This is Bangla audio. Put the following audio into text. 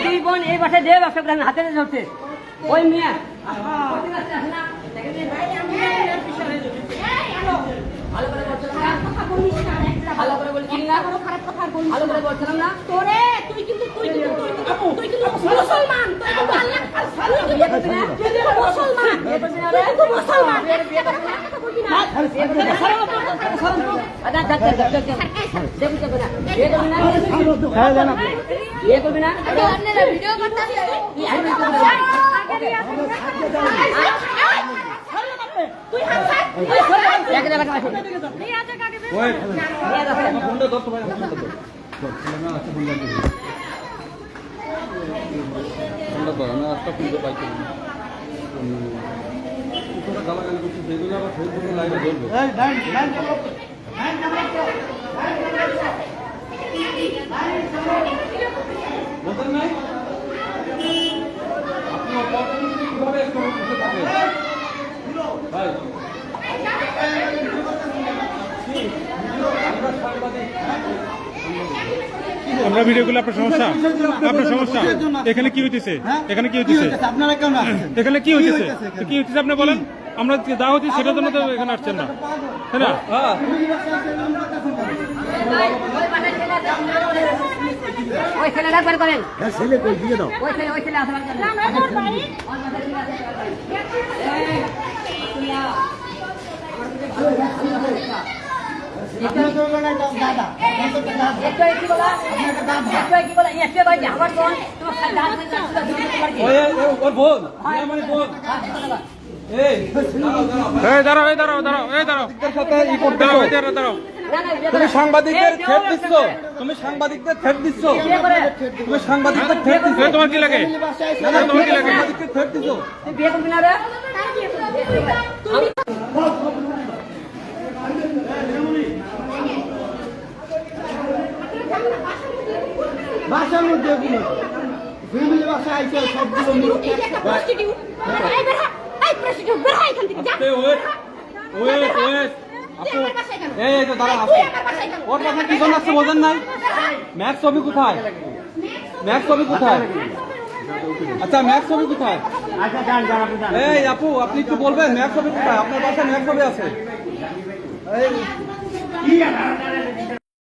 দুই বোন এই বাসায় যে ব্যবসা করেন হাতে ধরছে ওই মেয়ে ভালো করে বলছিলাম না ভালো করে বলছিলাম না তোরে তুই কিন্তু মুসলমান মুসলমান ভিডিও করতে গালাগালি করছি সেগুলো আবার ফেসবুকে লাইভে ধরবে। বোঝেন নাই আপনি অপরচুনিটি কিভাবে একটু বসে থাকেন ভাই আমরা ভিডিও করলে আপনার সমস্যা এখানে কি হইতেছে এখানে কি হইতেছে আপনারা কেন আসছেন এখানে কি হইতেছে কি হইতেছে আপনি বলেন আমরা যা হচ্ছে সেটার জন্য তো এখানে আসছেন না তাই না ওই ছেলে রাখবার করেন ছেলে কই দিয়ে দাও ওই ছেলে আসবার করেন ওর বোন মানে বোন দাঁড়াও তুমি সাংবাদিকদের থ্রেট দিচ্ছ তুমি সাংবাদিকদের থ্রেট দিচ্ছ তুমি সাংবাদিকদের থ্রেট দিচ্ছ তোমার কি লাগে তোমার কি লাগে সাংবাদিকদের থ্রেট দিচ্ছ বিয়ে করবি না রে বাসার মধ্যে এগুলো ফ্যামিলি বাসা আইছে সবগুলো এই তো দাঁড়া আসো ওর বাসা কি জন্য আসছে বোঝেন নাই ম্যাক্স ছবি কোথায় ম্যাক্স ছবি কোথায় আচ্ছা ম্যাক্স ছবি কোথায় এই আপু আপনি একটু বলবেন ম্যাক্স ছবি কোথায় আপনার বাসায় ম্যাক্স ছবি আছে